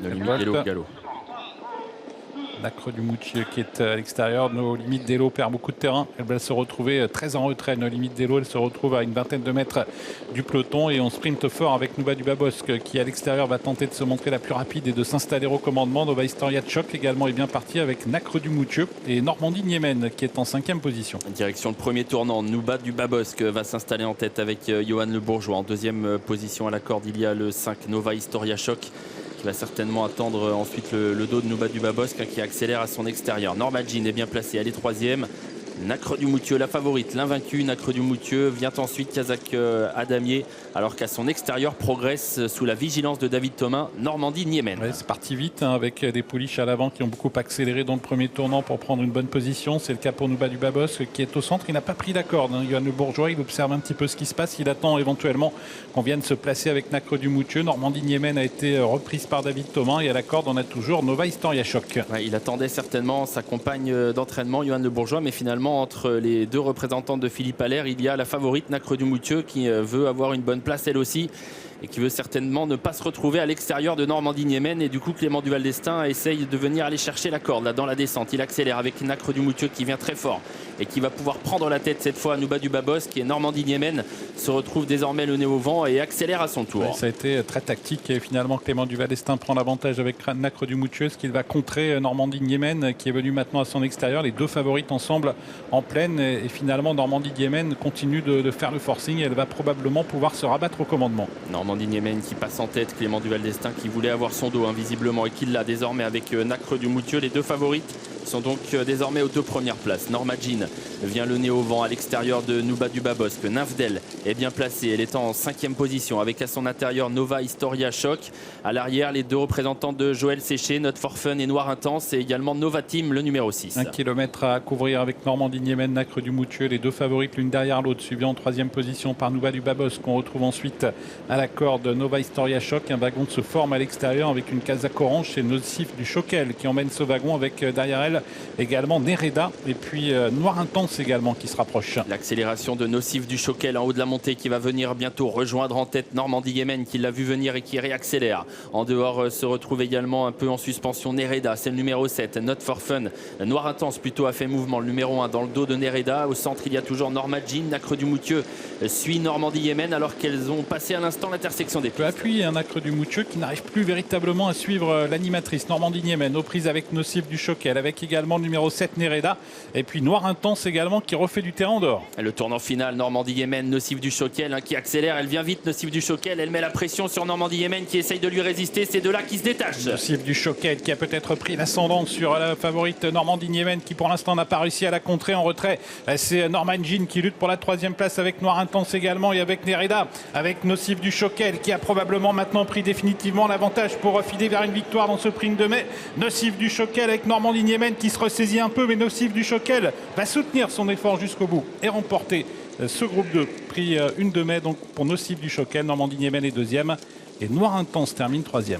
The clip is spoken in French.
No limite Delo galop. Nacre du Moutier qui est à l'extérieur. No limite Delo perd beaucoup de terrain. Elle va se retrouver très en retrait. No limite Delo, elle se retrouve à une vingtaine de mètres du peloton et on sprint fort avec Nouba du Babosque qui à l'extérieur va tenter de se montrer la plus rapide et de s'installer au commandement. Nova Historia de Choc également est bien parti avec Nacre du Moutier et Normandie Niemen qui est en 5e position. Direction le premier tournant, Nouba du Babosque va s'installer en tête avec Johan Le Bourgeois. En 2e position à la corde, il y a le 5 Nova Historia Choc qui va certainement attendre ensuite le dos de Nouba du Babosque qui accélère à son extérieur. Norma Jean est bien placée, elle est 3e. Nacre du Moutier, la favorite, l'invaincu. Nacre du Moutier vient ensuite Kazakh Adamier, alors qu'à son extérieur progresse sous la vigilance de David Thomas, Normandie Niemen. Ouais, c'est parti vite avec des pouliches à l'avant qui ont beaucoup accéléré dans le premier tournant pour prendre une bonne position. C'est le cas pour Nouba du Babosque qui est au centre. Il n'a pas pris la corde. Johan Le Bourgeois, il observe un petit peu ce qui se passe. Il attend éventuellement qu'on vienne se placer avec Nacre du Moutier. Normandie Niemen a été reprise par David Thomas et à la corde, on a toujours Nova Historia Choc. Ouais, il attendait certainement sa compagne d'entraînement, Johan Le Bourgeois, mais finalement, entre les deux représentantes de Philippe Allaire, il y a la favorite Nacre du Moutier qui veut avoir une bonne place elle aussi et qui veut certainement ne pas se retrouver à l'extérieur de Normandie Niemen. Et du coup, Clément Duval d'Estaing essaye de venir aller chercher la corde là dans la descente. Il accélère avec Nacre du Moutier qui vient très fort et qui va pouvoir prendre la tête cette fois à Nouba du Babosque. Et Normandie Niemen se retrouve désormais le nez au vent et accélère à son tour. Ouais, ça a été très tactique et finalement Clément Duval d'Estaing prend l'avantage avec Nacre du Moutier, ce qu'il va contrer Normandie Niemen qui est venu maintenant à son extérieur. Les deux favorites ensemble en pleine et finalement Normandie Niemen continue de faire le forcing et elle va probablement pouvoir se rabattre au commandement. Normandie Niemen qui passe en tête, Clément Duval d'Estaing qui voulait avoir son dos invisiblement et qui l'a désormais avec Nacre du Moutier. Les deux favorites sont donc désormais aux deux premières places. Norma Jean vient le nez au vent à l'extérieur de Nouba du Babosque. Nafdel est bien placée, elle est en 5e position avec à son intérieur Nova Historia Choc. À l'arrière, les deux représentants de Joël Séché, Not for Fun et Noir Intense, et également Nova Team, le numéro 6. 1 kilomètre à couvrir avec Normandie Niemen, Nacre du Moutier, les deux favorites l'une derrière l'autre, suivis en 3e position par Nouba du Babosque. On retrouve ensuite à la corde Nova Historia Choc. Un wagon se forme à l'extérieur avec une Kazakh orange, c'est Nocif du Choquel qui emmène ce wagon avec derrière elle également Nereda et puis Noir Intense également qui se rapproche. L'accélération de Nocif du Choquel en haut de la montée qui va venir bientôt rejoindre en tête Normandie Niemen qui l'a vu venir et qui réaccélère. En dehors se retrouve également un peu en suspension Nereda, c'est le numéro 7. Not for Fun, Noir Intense plutôt a fait mouvement, le numéro 1 dans le dos de Nereda. Au centre il y a toujours Norma Jean. Nacre du Moutier suit Normandie Niemen alors qu'elles ont passé à l'instant l'intersection des pistes. Appuie un Nacre du Moutier qui n'arrive plus véritablement à suivre l'animatrice Normandie Niemen aux prises avec Nocif du Choquel avec également le numéro 7 Nereda et puis Noir Intense également qui refait du terrain en dehors. Le tournant final, Normandie Niemen, Nocif du Choquel qui accélère, elle vient vite Nocif du Choquel, elle met la pression sur Normandie Niemen qui essaye de lui résister, c'est de là qui se détache. Nocif du Choquel qui a peut-être pris l'ascendant sur la favorite Normandie Niemen qui pour l'instant n'a pas réussi à la contrer en retrait. C'est Norma Jean qui lutte pour la 3e place avec Noir Intense également et avec Nereda, avec Nocif du Choquel qui a probablement maintenant pris définitivement l'avantage pour filer vers une victoire dans ce sprint de mai. Nocif du Choquel avec Normandie Niemen qui se ressaisit un peu, mais Nocif du Choquel va soutenir son effort jusqu'au bout et remporter ce groupe 2. Prix 1 de mai donc pour Nocif du Choquel. Normandie Niemen est 2e et Noir Intense termine 3e.